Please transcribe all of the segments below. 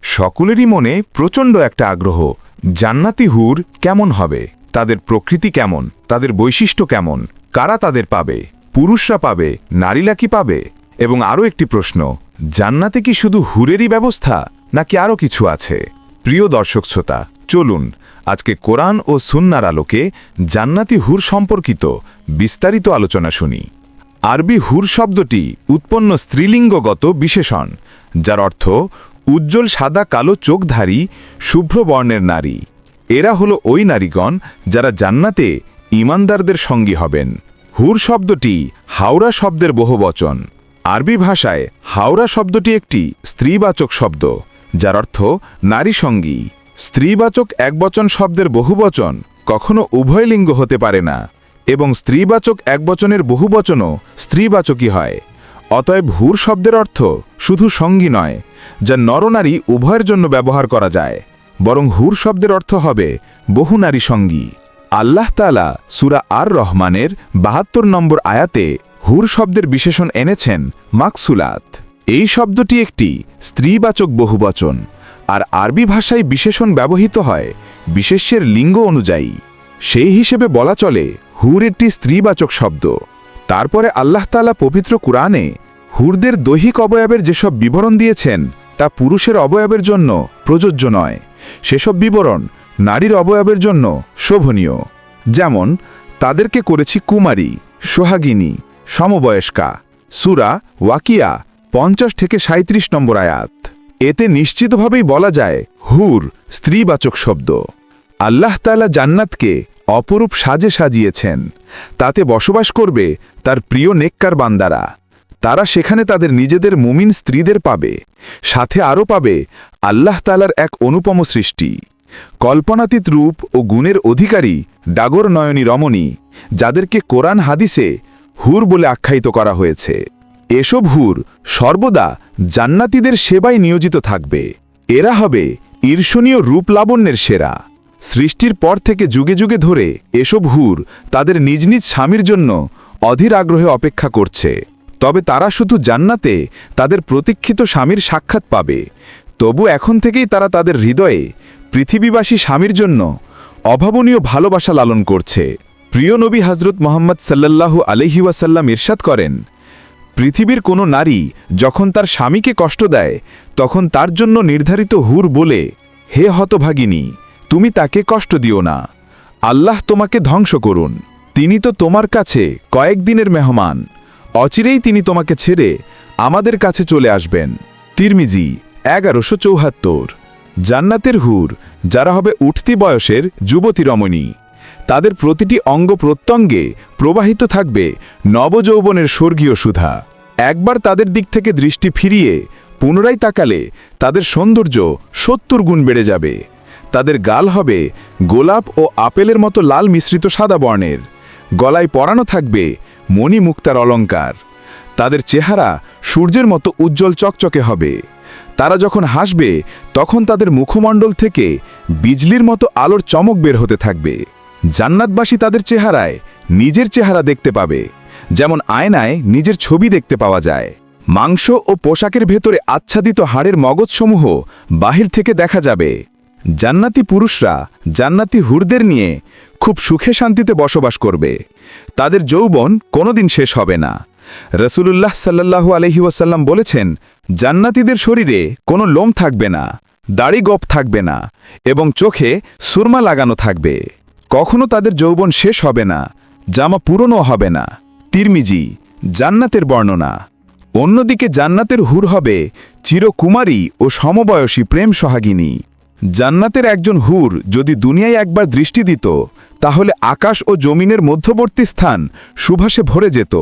সকলেরই মনে প্রচণ্ড একটা আগ্রহ, জান্নাতি হুর কেমন হবে, তাদের প্রকৃতি কেমন, তাদের বৈশিষ্ট্য কেমন, কারা তাদের পাবে, পুরুষরা পাবে, নারীরা কি পাবে, এবং আরও একটি প্রশ্ন, জান্নাতে কি শুধু হুরেরই ব্যবস্থা নাকি আরও কিছু আছে? প্রিয় দর্শক শ্রোতা, চলুন আজকে কোরআন ও সুন্নাহর আলোকে জান্নাতি হুর সম্পর্কিত বিস্তারিত আলোচনা শুনি। আরবি হুর শব্দটি উৎপন্ন স্ত্রীলিঙ্গগত বিশেষণ, যার অর্থ উজ্জ্বল সাদা কালো চোখধারী শুভ্র বর্ণের নারী। এরা হলো ওই নারীগণ যারা জান্নাতে ঈমানদারদের সঙ্গী হবেন। হুর শব্দটি হাওরা শব্দের বহুবচন। আরবি ভাষায় হাওরা শব্দটি একটি স্ত্রীবাচক শব্দ, যার অর্থ নারী সঙ্গী। স্ত্রীবাচক একবচন শব্দের বহুবচন কখনো উভয় লিঙ্গ হতে পারে না, এবং স্ত্রীবাচক একবচনের বহুবচনও স্ত্রীবাচকই হয়। অতএব হুর শব্দের অর্থ শুধু সঙ্গী নয়, যা নরনারী উভয়ের জন্য ব্যবহার করা যায়, বরং হুর শব্দের অর্থ হবে বহু নারী সঙ্গী। আল্লাহ তাআলা সূরা আর রহমানের ৭২ নম্বর আয়াতে হুর শব্দের বিশেষণ এনেছেন মাকসুলাত। এই শব্দটি একটি স্ত্রীবাচক বহুবচন, আর আরবি ভাষায় বিশেষণ ব্যবহৃত হয় বিশেষ্যের লিঙ্গ অনুযায়ী। সেই হিসেবে বলা চলে হুর একটি স্ত্রীবাচক শব্দ। তারপরে আল্লাহ তাআলা পবিত্র কুরআনে হুরদের দৈহিক অবয়বের যেসব বিবরণ দিয়েছেন তা পুরুষের অবয়বের জন্য প্রযোজ্য নয়, সেসব বিবরণ নারীর অবয়বের জন্য শোভনীয়। যেমন, তাদেরকে করেছি কুমারী, সোহাগিনী, সমবয়স্কা। সূরা ওয়াকিয়া ৫০ থেকে ৩৭ নম্বর আয়াত। এতে নিশ্চিতভাবেই বলা যায় হুর স্ত্রীবাচক শব্দ। আল্লাহ তাআলা জান্নাতকে অপরূপ সাজে সাজিয়েছেন। তাতে বসবাস করবে তার প্রিয় নেককার বান্দারা। তারা সেখানে তাদের নিজেদের মুমিন স্ত্রীদের পাবে, সাথে আরও পাবে আল্লাহ তাআলার এক অনুপম সৃষ্টি, কল্পনাতীত রূপ ও গুণের অধিকারী ডাগর নয়নী রমণী, যাদেরকে কোরআন হাদিসে হুর বলে আখ্যায়িত করা হয়েছে। এসব হুর সর্বদা জান্নাতীদের সেবায় নিয়োজিত থাকবে। এরা হবে ঈর্ষণীয় রূপ লাবণ্যের সেরা। সৃষ্টির পর থেকে যুগে যুগে ধরে এসব হুর তাদের নিজ নিজ স্বামীর জন্য অধীর আগ্রহে অপেক্ষা করছে। তবে তারা শুধু জান্নাতে তাদের প্রতীক্ষিত স্বামীর সাক্ষাৎ পাবে, তবু এখন থেকেই তারা তাদের হৃদয়ে পৃথিবীবাসী স্বামীর জন্য অভাবনীয় ভালোবাসা লালন করছে। প্রিয় নবী হযরত মুহাম্মদ সাল্লাল্লাহু আলাইহি ওয়াসাল্লাম ইরশাদ করেন, পৃথিবীর কোনো নারী যখন তার স্বামীকে কষ্ট দেয়, তখন তার জন্য নির্ধারিত হুর বলে, হে হতভাগিনী, তুমি তাকে কষ্ট দিও না, আল্লাহ তোমাকে ধ্বংস করুন, তিনি তো তোমার কাছে কয়েকদিনের মেহমান, অচিরেই তিনি তোমাকে ছেড়ে আমাদের কাছে চলে আসবেন। তিরমিজি ১১৭৪। জান্নাতের হুর যারা হবে উঠতি বয়সের যুবতী রমণী, তাদের প্রতিটি অঙ্গ প্রত্যঙ্গে প্রবাহিত থাকবে নবযৌবনের স্বর্গীয় সুধা। একবার তাদের দিক থেকে দৃষ্টি ফিরিয়ে পুনরায় তাকালে তাদের সৌন্দর্য ৭০ গুণ বেড়ে যাবে। তাদের গাল হবে গোলাপ ও আপেলের মতো লাল মিশ্রিত সাদা বর্ণের, গলায় পরানো থাকবে মণি মুক্তার অলঙ্কার। তাদের চেহারা সূর্যের মতো উজ্জ্বল চকচকে হবে। তারা যখন হাসবে তখন তাদের মুখমণ্ডল থেকে বিজলির মতো আলোর চমক বের হতে থাকবে। জান্নাতবাসী তাদের চেহারায় নিজের চেহারা দেখতে পাবে, যেমন আয়নায় নিজের ছবি দেখতে পাওয়া যায়। মাংস ও পোশাকের ভেতরে আচ্ছাদিত হাড়ের মগজসমূহ বাহির থেকে দেখা যাবে। জান্নাতি পুরুষরা জান্নাতি হুরদের নিয়ে খুব সুখে শান্তিতে বসবাস করবে। তাদের যৌবন কোনোদিন শেষ হবে না। রাসূলুল্লাহ সাল্লাল্লাহু আলাইহি ওয়াসাল্লাম বলেছেন, জান্নাতীদের শরীরে কোনো লোম থাকবে না, দাড়ি গোঁফ থাকবে না, এবং চোখে সুরমা লাগানো থাকবে। কখনো তাদের যৌবন শেষ হবে না, জামা পুরনো হবে না। তিরমিজি জান্নাতের বর্ণনা। অন্যদিকে জান্নাতের হুর হবে চিরকুমারী ও সমবয়সী প্রেম সোহাগিনী। জান্নাতের একজন হুর যদি দুনিয়ায় একবার দৃষ্টি দিত, তাহলে আকাশ ও জমিনের মধ্যবর্তী স্থান সুভাষে ভরে যেত।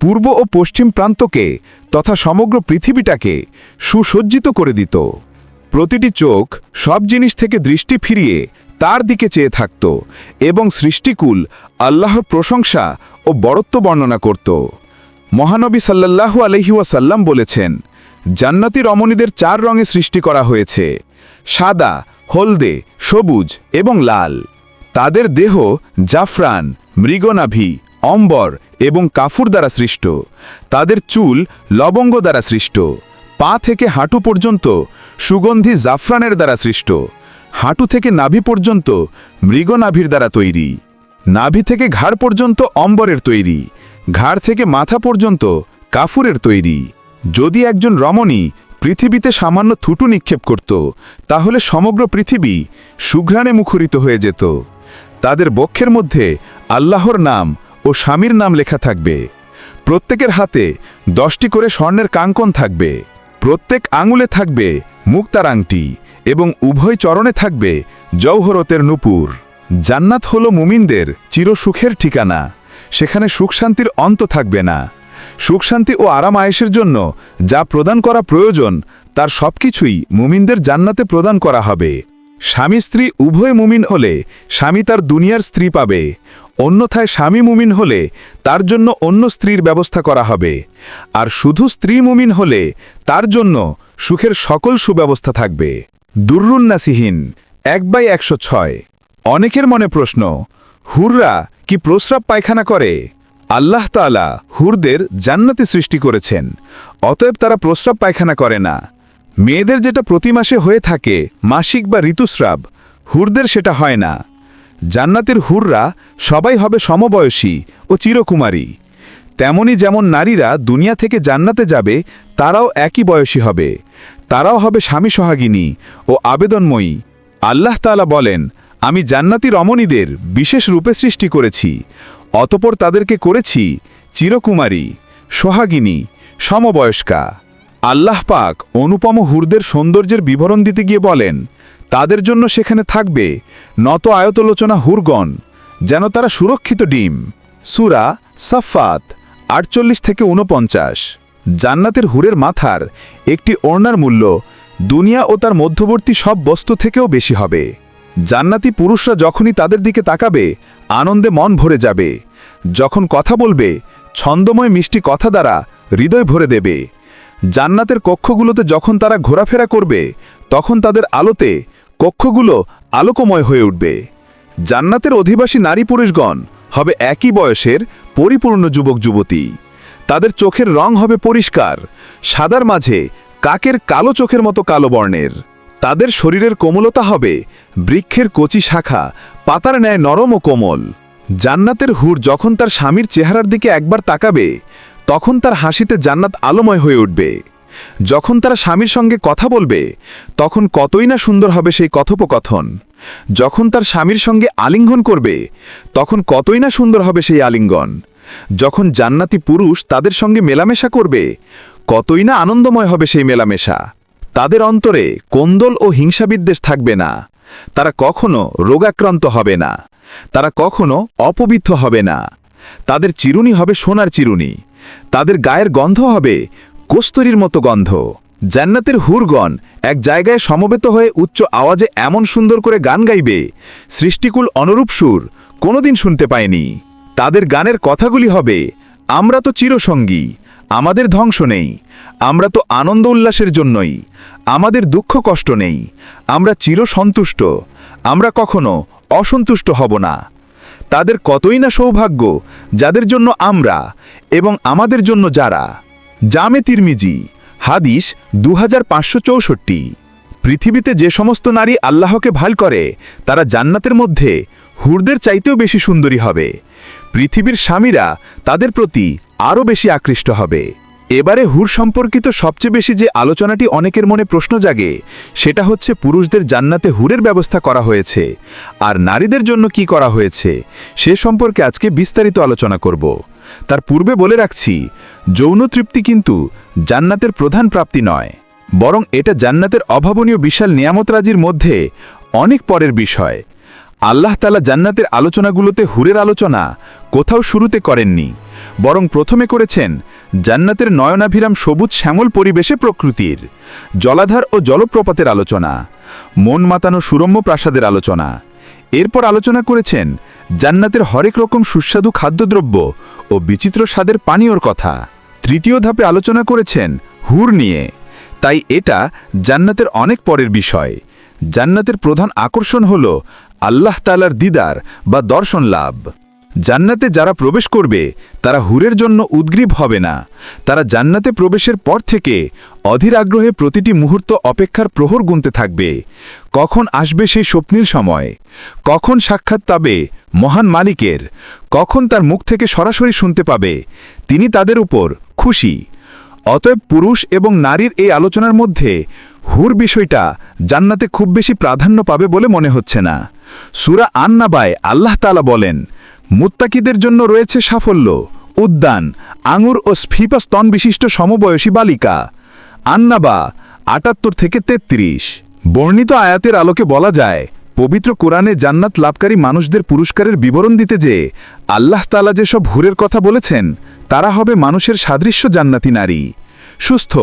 পূর্ব ও পশ্চিম প্রান্তকে তথা সমগ্র পৃথিবীটাকে সুসজ্জিত করে দিত। প্রতিটি চোখ সব জিনিস থেকে দৃষ্টি ফিরিয়ে তার দিকে চেয়ে থাকত এবং সৃষ্টিকুল আল্লাহর প্রশংসা ও বরত্ব বর্ণনা করত। মহানবী সাল্লাল্লাহু আলাইহি ওয়াসাল্লাম বলেছেন, জান্নাতি রমণীদের ৪ রঙে সৃষ্টি করা হয়েছে: সাদা, হলদে, সবুজ এবং লাল। তাদের দেহ জাফরান, মৃগনাভি, অম্বর এবং কাফুর দ্বারা সৃষ্ট। তাদের চুল লবঙ্গ দ্বারা সৃষ্ট। পা থেকে হাঁটু পর্যন্ত সুগন্ধি জাফরানের দ্বারা সৃষ্ট। হাঁটু থেকে নাভি পর্যন্ত মৃগনাভির দ্বারা তৈরি। নাভি থেকে ঘাড় পর্যন্ত অম্বরের তৈরি। ঘাড় থেকে মাথা পর্যন্ত কাফুরের তৈরি। যদি একজন রমণী পৃথিবীতে সামান্য থুতু নিক্ষেপ করত, তাহলে সমগ্র পৃথিবী সুঘ্রাণে মুখরিত হয়ে যেত। তাদের বক্ষের মধ্যে আল্লাহর নাম ও স্বামীর নাম লেখা থাকবে। প্রত্যেকের হাতে 10টি করে স্বর্ণের কাঙ্কন থাকবে। প্রত্যেক আঙুলে থাকবে মুক্তার আংটি এবং উভয় চরণে থাকবে জৌহরতের নূপুর। জান্নাত হল মুমিনদের চিরসুখের ঠিকানা। সেখানে সুখশান্তির অন্ত থাকবে না। সুখশান্তি ও আরাম আয়েশের জন্য যা প্রদান করা প্রয়োজন তার সবকিছুই মুমিনদের জান্নাতে প্রদান করা হবে। স্বামী স্ত্রী উভয় মুমিন হলে স্বামী তার দুনিয়ার স্ত্রী পাবে, অন্যথায় স্বামী মুমিন হলে তার জন্য অন্য স্ত্রীর ব্যবস্থা করা হবে। আর শুধু স্ত্রী মুমিন হলে তার জন্য সুখের সকল সুব্যবস্থা থাকবে। দুররুন নাসিহিন 1/106। অনেকের মনে প্রশ্ন, হুররা কি প্রস্রাব পায়খানা করে? আল্লাহ তাআলা হুরদের জান্নাতে সৃষ্টি করেছেন, অতএব তারা প্রস্রাব পায়খানা করে না। মেয়েদের যেটা প্রতি মাসে হয়ে থাকে মাসিক বা ঋতুস্রাব, হুরদের সেটা হয় না। জান্নাতের হুররা সবাই হবে সমবয়সী ও চিরকুমারী। তেমনি যেমন নারীরা দুনিয়া থেকে জান্নাতে যাবে, তারাও একই বয়সী হবে। তারাও হবে স্বামী সোহাগিনী ও আবেদনময়ী। আল্লাহ তাআলা বলেন, আমি জান্নাতি রমণীদের বিশেষ রূপে সৃষ্টি করেছি, অতপর তাদেরকে করেছি চিরকুমারী, সোহাগিনী, সমবয়স্কা। আল্লাহ পাক অনুপম হুরদের সৌন্দর্যের বিবরণ দিতে গিয়ে বলেন, তাদের জন্য সেখানে থাকবে নত আয়তলোচনা হুরগণ, যেন তারা সুরক্ষিত ডিম। সূরা সাফফাত 48-49। জান্নাতের হুরের মাথার একটি ওড়নার মূল্য দুনিয়া ও তার মধ্যবর্তী সব বস্তু থেকেও বেশি হবে। জান্নাতি পুরুষরা যখনই তাদের দিকে তাকাবে, আনন্দে মন ভরে যাবে। যখন কথা বলবে, ছন্দময় মিষ্টি কথা দ্বারা হৃদয় ভরে দেবে। জান্নাতের কক্ষগুলোতে যখন তারা ঘোরাফেরা করবে, তখন তাদের আলোতে কক্ষগুলো আলোকময় হয়ে উঠবে। জান্নাতের অধিবাসী নারী পুরুষগণ হবে একই বয়সের পরিপূর্ণ যুবক যুবতী। তাদের চোখের রং হবে পরিষ্কার, সাদার মাঝে কাকের কালো চোখের মতো কালো বর্ণের। তাদের শরীরের কোমলতা হবে বৃক্ষের কচি শাখা, পাতার ন্যায় নরম ও কোমল। জান্নাতের হুর যখন তার স্বামীর চেহারার দিকে একবার তাকাবে, তখন তার হাসিতে জান্নাত আলোময় হয়ে উঠবে। যখন তারা স্বামীর সঙ্গে কথা বলবে, তখন কতই না সুন্দর হবে সেই কথোপকথন। যখন তার স্বামীর সঙ্গে আলিঙ্গন করবে, তখন কতই না সুন্দর হবে সেই আলিঙ্গন। যখন জান্নাতি পুরুষ তাদের সঙ্গে মেলামেশা করবে, কতই না আনন্দময় হবে সেই মেলামেশা। তাদের অন্তরে কোন্দল ও হিংসাবিদ্বেষ থাকবে না। তারা কখনো রোগাক্রান্ত হবে না। তারা কখনো অপবিত্র হবে না। তাদের চিরুনি হবে সোনার চিরুনি। তাদের গায়ের গন্ধ হবে কস্তুরীর মতো গন্ধ। জান্নাতের হুরগণ এক জায়গায় সমবেত হয়ে উচ্চ আওয়াজে এমন সুন্দর করে গান গাইবে, সৃষ্টিকুল অনুরূপ সুর কোনোদিন শুনতে পায়নি। তাদের গানের কথাগুলি হবে, আমরা তো চিরসঙ্গী, আমাদের ধ্বংস নেই। আমরা তো আনন্দ উল্লাসের জন্যই, আমাদের দুঃখ কষ্ট নেই। আমরা চিরসন্তুষ্ট, আমরা কখনো অসন্তুষ্ট হব না। তাদের কতই না সৌভাগ্য যাদের জন্য আমরা এবং আমাদের জন্য যারা। জামে তিরমিজি হাদিস 2564। পৃথিবীতে যে সমস্ত নারী আল্লাহকে ভাল করে, তারা জান্নাতের মধ্যে হুরদের চাইতেও বেশি সুন্দরী হবে। পৃথিবীর স্বামীরা তাদের প্রতি আরও বেশি আকৃষ্ট হবে। এবারে হুর সম্পর্কিত সবচেয়ে বেশি যে আলোচনাটি অনেকের মনে প্রশ্ন জাগে, সেটা হচ্ছে পুরুষদের জান্নাতে হুরের ব্যবস্থা করা হয়েছে, আর নারীদের জন্য কি করা হয়েছে সে সম্পর্কে আজকে বিস্তারিত আলোচনা করব। তার পূর্বে বলে রাখছি, যৌন তৃপ্তি কিন্তু জান্নাতের প্রধান প্রাপ্তি নয়, বরং এটা জান্নাতের অভাবনীয় বিশাল নিয়ামতরাজির মধ্যে অনেক পরের বিষয়। আল্লাহ তাআলা জান্নাতের আলোচনাগুলোতে হুরের আলোচনা কোথাও শুরুতে করেননি, বরং প্রথমে করেছেন জান্নাতের নয়নাভিরাম সবুজ শ্যামল পরিবেশে প্রকৃতির, জলাধার ও জলপ্রপাতের আলোচনা, মন মাতানো সুরম্য প্রাসাদের আলোচনা। এরপর আলোচনা করেছেন জান্নাতের হরেক রকম সুস্বাদু খাদ্যদ্রব্য ও বিচিত্র স্বাদের পানীয়র কথা। তৃতীয় ধাপে আলোচনা করেছেন হুর নিয়ে। তাই এটা জান্নাতের অনেক পরের বিষয়। জান্নাতের প্রধান আকর্ষণ হল আল্লাহ তাআলার দিদার বা দর্শন লাভ। জান্নাতে যারা প্রবেশ করবে তারা হুরের জন্য উদ্গ্রীব হবে না। তারা জান্নাতে প্রবেশের পর থেকে অধীর আগ্রহে প্রতিটি মুহূর্ত অপেক্ষার প্রহর গুনতে থাকবে। কখন আসবে সেই স্বপ্নীল সময়, কখন সাক্ষাৎ পাবে মহান মালিকের, কখন তার মুখ থেকে সরাসরি শুনতে পাবে তিনি তাদের উপর খুশি। অতএব পুরুষ এবং নারীর এই আলোচনার মধ্যে হুর বিষয়টা জান্নাতে খুব বেশি প্রাধান্য পাবে বলে মনে হচ্ছে না। সূরা আন-নাবায় আল্লাহ তাআলা বলেন, মুত্তাকিদের জন্য রয়েছে সাফল্য, উদ্যান, আঙুর ও স্ফীপা স্তন বিশিষ্ট সমবয়সী বালিকা। আন-নাবা ৭৮ থেকে ৩৩। বর্ণিত আয়াতের আলোকে বলা যায়, পবিত্র কোরআনে জান্নাত লাভকারী মানুষদের পুরস্কারের বিবরণ দিতে যে আল্লাহ তাআলা যেসব হুরের কথা বলেছেন তারা হবে মানুষের সাদৃশ্য জান্নাতি নারী। সুস্থ,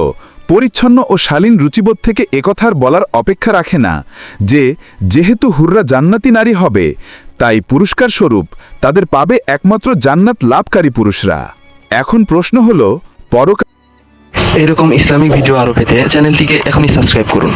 পরিচ্ছন্ন ও শালীন রুচিবোধ থেকে একথার বলার অপেক্ষা রাখে না যে যেহেতু হুররা জান্নাতি নারী হবে তাই পুরস্কার স্বরূপ তাদের পাবে একমাত্র জান্নাত লাভকারী পুরুষরা। এখন প্রশ্ন হলো, এরকম ইসলামিক ভিডিও আরও পেতে চ্যানেলটিকে এখনই সাবস্ক্রাইব করুন।